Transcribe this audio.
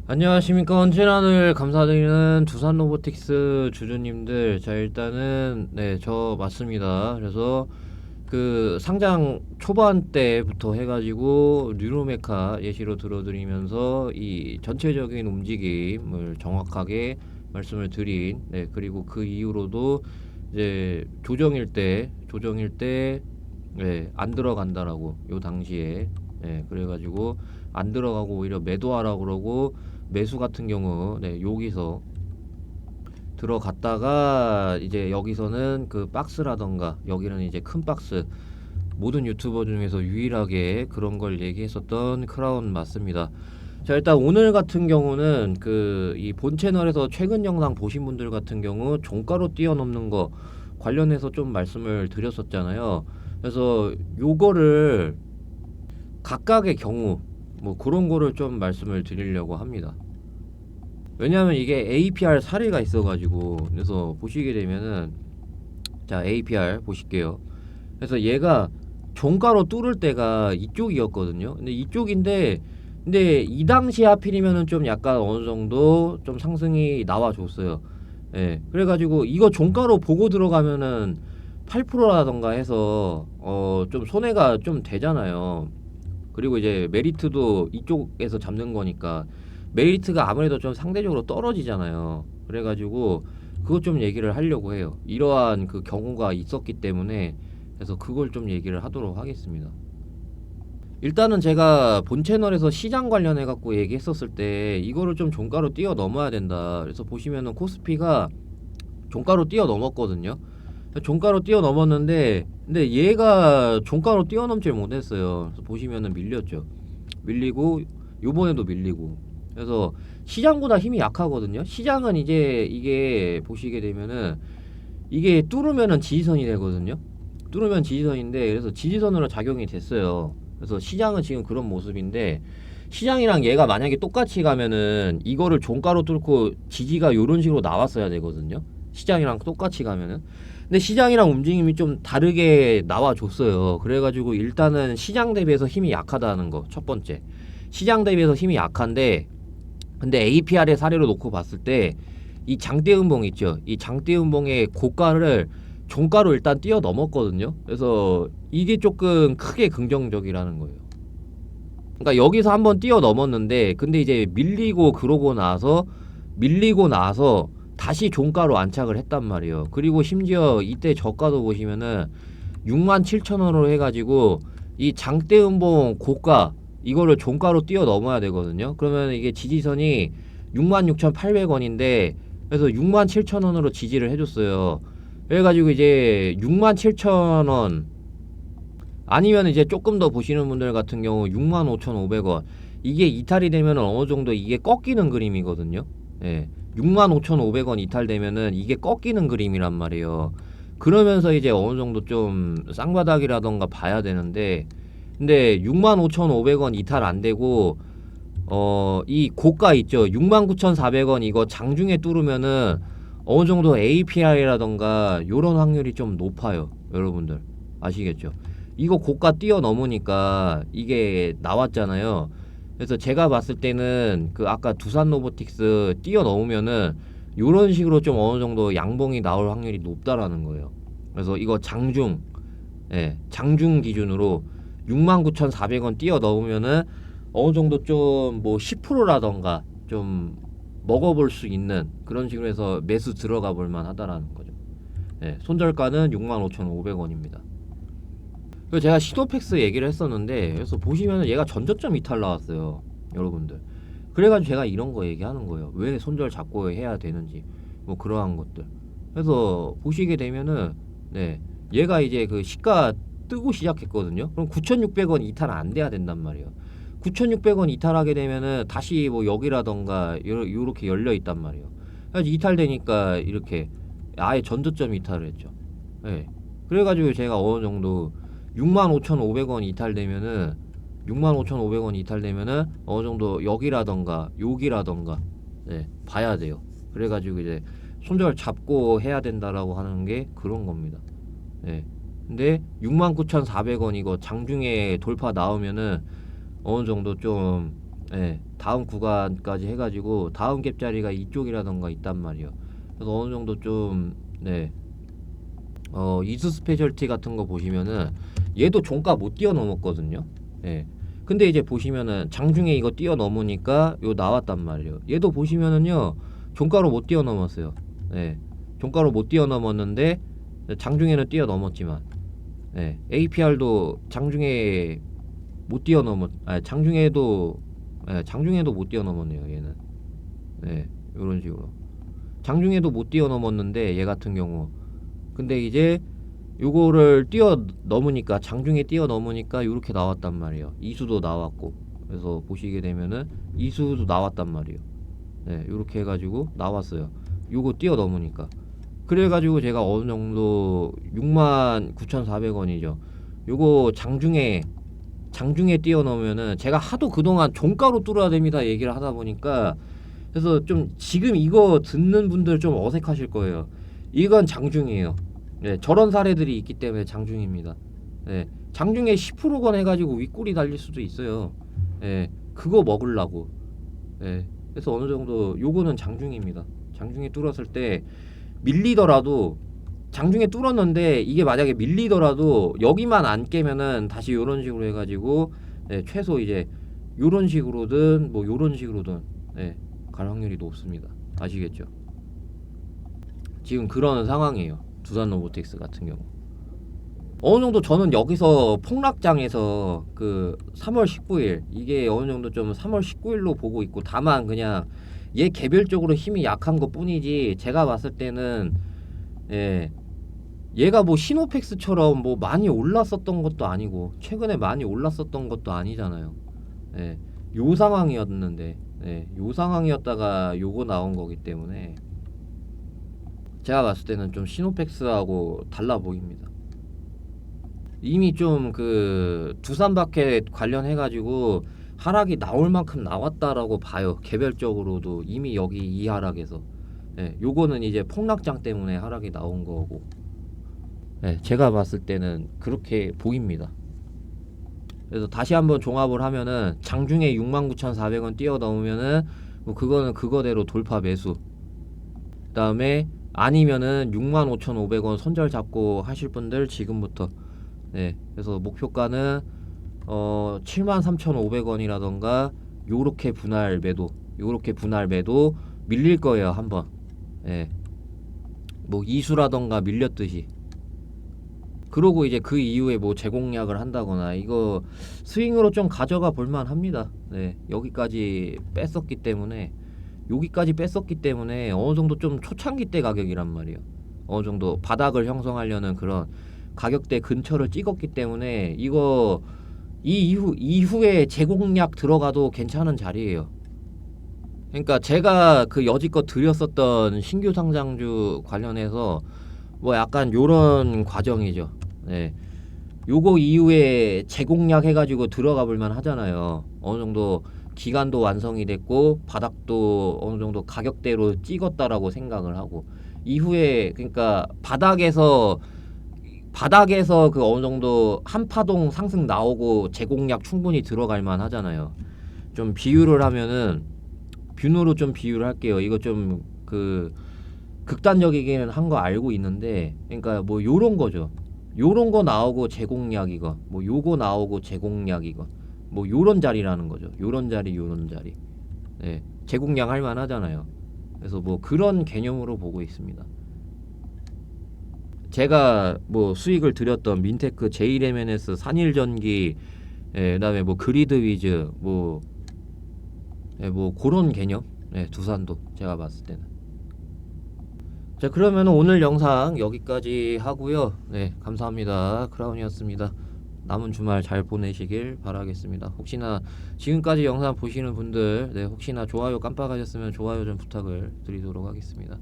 안녕하십니까. 언제나 늘 감사드리는 두산 로보틱스 주주님들. 자, 일단은, 저 맞습니다. 그래서 그 상장 초반 때부터 해가지고 뉴로메카 예시로 들어드리면서 이 전체적인 움직임을 정확하게 말씀을 드린, 그리고 그 이후로도 이제 조정일 때, 안 들어간다라고, 요 당시에, 그래가지고 안 들어가고 오히려 매도하라고 그러고, 매수 같은 경우 여기서 들어갔다가 이제 여기서는 그 박스라던가 여기는 이제 큰 박스, 모든 유튜버 중에서 유일하게 그런 걸 얘기했었던 크라운 맞습니다. 자, 일단 오늘 같은 경우는 그 이 본 채널에서 최근 영상 보신 분들 같은 경우 종가로 뛰어넘는 거 관련해서 좀 말씀을 드렸었잖아요. 그래서 요거를 각각의 경우 뭐 그런 거를 좀 말씀을 드리려고 합니다. 왜냐하면 이게 APR 사례가 있어가지고, 그래서 보시게 되면은, 자, APR 보실게요. 그래서 얘가 종가로 뚫을 때가 이쪽이었거든요. 근데 이쪽인데, 근데 이 당시 하필이면은 좀 약간 어느 정도 좀 상승이 나와줬어요. 그래가지고 이거 종가로 보고 들어가면은 8%라던가 해서 좀 손해가 좀 되잖아요. 그리고 이제 메리트도 이쪽에서 잡는 거니까 메리트가 아무래도 좀 상대적으로 떨어지잖아요. 그래가지고 그것 좀 얘기를 하려고 해요. 이러한 그 경우가 있었기 때문에, 그래서 그걸 좀 얘기를 하도록 하겠습니다. 일단은 제가 본 채널에서 시장 관련해 갖고 얘기했었을 때 이거를 좀 종가로 뛰어넘어야 된다. 그래서 보시면은 코스피가 종가로 뛰어넘었거든요. 종가로 뛰어넘었는데, 근데 얘가 종가로 뛰어넘질 못했어요. 그래서 보시면은 밀렸죠. 밀리고, 요번에도 밀리고. 그래서 시장보다 힘이 약하거든요. 시장은 이제 이게 보시게 되면은 이게 뚫으면은 지지선이 되거든요. 뚫으면 지지선인데, 그래서 지지선으로 작용이 됐어요. 그래서 시장은 지금 그런 모습인데, 시장이랑 얘가 만약에 똑같이 가면은 이거를 종가로 뚫고 지지가 요런 식으로 나왔어야 되거든요. 시장이랑 똑같이 가면은. 근데 시장이랑 움직임이 좀 다르게 나와줬어요. 그래가지고 일단은 시장 대비해서 힘이 약하다는 거, 첫 번째. 시장 대비해서 힘이 약한데, 근데 APR의 사례로 놓고 봤을 때 이 장대음봉 있죠. 이 장대음봉의 고가를 종가로 일단 뛰어넘었거든요. 그래서 이게 조금 크게 긍정적이라는 거예요. 그러니까 여기서 한번 뛰어넘었는데, 근데 이제 밀리고 나서 다시 종가로 안착을 했단 말이에요. 그리고 심지어 이때 저가도 보시면은 67,000원으로 해가지고 이 장대음봉 고가 이거를 종가로 뛰어넘어야 되거든요. 그러면 이게 지지선이 66,800원인데, 그래서 67,000원으로 지지를 해줬어요. 그래가지고 이제 67,000원 아니면 이제 조금 더 보시는 분들 같은 경우 65,500원, 이게 이탈이 되면 어느 정도 이게 꺾이는 그림이거든요. 65,500원 이탈되면은 이게 꺾이는 그림이란 말이에요. 그러면서 이제 어느 정도 좀 쌍바닥이라던가 봐야 되는데, 근데 65,500원 이탈 안 되고 이 고가 있죠. 69,400원 이거 장중에 뚫으면은 어느 정도 API라던가 요런 확률이 좀 높아요. 여러분들 아시겠죠? 이거 고가 뛰어넘으니까 이게 나왔잖아요. 그래서 제가 봤을 때는 그 아까 두산 로보틱스 뛰어넘으면은 요런 식으로 좀 어느 정도 양봉이 나올 확률이 높다라는 거예요. 그래서 이거 장중 기준으로 69,400원 뛰어넘으면은 어느 정도 좀 뭐 10%라던가 좀 먹어볼 수 있는 그런 식으로 해서 매수 들어가 볼 만하다라는 거죠. 손절가는 65,500원입니다. 그리고 제가 시도팩스 얘기를 했었는데, 그래서 보시면은 얘가 전저점 이탈 나왔어요, 여러분들. 그래가지고 제가 이런 거 얘기하는 거예요. 왜 손절 잡고 해야 되는지, 뭐 그러한 것들. 그래서 보시게 되면은 얘가 이제 그 시가 뜨고 시작했거든요. 그럼 9,600원 이탈 안 돼야 된단 말이에요. 9,600원 이탈하게 되면은 다시 뭐 여기라던가 요렇게 열려 있단 말이에요. 그래서 이탈되니까 이렇게 아예 전저점 이탈을 했죠. 그래가지고 제가 어느 정도 65,500원 이탈되면은 65,500원 이탈되면은 어느 정도 여기라던가 봐야 돼요. 그래가지고 이제 손절 잡고 해야 된다라고 하는 게 그런 겁니다. 근데 69,400원 이거 장중에 돌파 나오면은 어느 정도 좀 다음 구간까지 해가지고 다음 갭자리가 이쪽이라던가 있단 말이에요. 그래서 어느 정도 좀 이수 스페셜티 같은 거 보시면은 얘도 종가 못 뛰어넘었거든요. 근데 이제 보시면은 장중에 이거 뛰어넘으니까 요 나왔단 말이에요. 얘도 보시면은요 종가로 못 뛰어넘었어요. 종가로 못 뛰어넘었는데 장중에는 뛰어넘었지만 APR도 장중에 못 뛰어넘었 장중에도 못 뛰어넘었네요. 얘는 요런 식으로 장중에도 못 뛰어넘었는데 얘 같은 경우 근데 이제 요거를 뛰어넘으니까 장중에 뛰어넘으니까 요렇게 나왔단 말이에요. 이수도 나왔고 그래서 보시게 되면은 이수도 나왔단 말이에요. 요렇게 해가지고 나왔어요. 요거 뛰어넘으니까 그래가지고 제가 어느정도 69,400원이죠 요거 장중에 뛰어넘으면은 제가 하도 그동안 종가로 뚫어야 됩니다 얘기를 하다 보니까 그래서 좀 지금 이거 듣는 분들 좀 어색하실 거예요. 이건 장중이에요. 저런 사례들이 있기 때문에 장중입니다. 장중에 10%건 해가지고 윗골이 달릴 수도 있어요. 그거 먹으려고. 그래서 어느 정도 요거는 장중입니다. 장중에 뚫었을 때 밀리더라도 장중에 뚫었는데 이게 만약에 밀리더라도 여기만 안 깨면은 다시 요런 식으로 해가지고 최소 이제 요런 식으로든 뭐 요런 식으로든 갈 확률이 높습니다. 아시겠죠? 지금 그런 상황이에요. 두산 로보틱스 같은 경우 어느 정도 저는 여기서 폭락장에서 그 3월 19일 이게 어느 정도 좀 3월 19일로 보고 있고 다만 그냥 얘 개별적으로 힘이 약한 것 뿐이지 제가 봤을 때는 얘가 뭐 시노펙스처럼 뭐 많이 올랐었던 것도 아니고 최근에 많이 올랐었던 것도 아니잖아요. 요 상황이었는데 요 상황이었다가 요거 나온 거기 때문에 제가 봤을 때는 좀 시노펙스하고 달라 보입니다. 이미 좀 그 두산바켓 관련해 가지고 하락이 나올 만큼 나왔다라고 봐요. 개별적으로도 이미 여기 이 하락에서 요거는 이제 폭락장 때문에 하락이 나온 거고 제가 봤을 때는 그렇게 보입니다. 그래서 다시 한번 종합을 하면은 장중에 69,400원 뛰어넘으면은 뭐 그거는 그거대로 돌파 매수. 그다음에 아니면은 65,500원 손절 잡고 하실 분들 지금부터 그래서 목표가는 73,500원이라던가 요렇게 분할 매도 밀릴 거예요 한번. 뭐 이수라던가 밀렸듯이. 그러고 이제 그 이후에 뭐 재공략을 한다거나 이거 스윙으로 좀 가져가 볼만 합니다. 여기까지 뺐었기 때문에 어느 정도 좀 초창기 때 가격이란 말이에요. 어느 정도 바닥을 형성하려는 그런 가격대 근처를 찍었기 때문에 이거 이후에 재공략 들어가도 괜찮은 자리예요. 그러니까 제가 그 여지껏 드렸었던 신규 상장주 관련해서 뭐 약간 요런 과정이죠. 요거 이후에 재공략 해가지고 들어가 볼만 하잖아요. 어느 정도 기간도 완성이 됐고 바닥도 어느 정도 가격대로 찍었다라고 생각을 하고 이후에 그러니까 바닥에서 그 어느 정도 한파동 상승 나오고 재공략 충분히 들어갈 만 하잖아요. 좀 비유를 하면은 뷰노로 좀 비유를 할게요. 이거 좀 그 극단적이기는 한 거 알고 있는데 그러니까 뭐 요런 거죠. 요런 거 나오고 재공략 이거 뭐 요거 나오고 재공략 이거 뭐 요런 자리라는 거죠. 요런 자리 재공략 할 만 하잖아요. 그래서 뭐 그런 개념으로 보고 있습니다. 제가 뭐 수익을 드렸던 민테크, JMNS, 산일전기, 그다음에 뭐 그리드위즈, 뭐 그런 개념, 두산도 제가 봤을 때는. 자 그러면 오늘 영상 여기까지 하고요. 감사합니다. 크라운이었습니다. 남은 주말 잘 보내시길 바라겠습니다. 혹시나 지금까지 영상 보시는 분들 혹시나 좋아요 깜빡하셨으면 좋아요 좀 부탁을 드리도록 하겠습니다.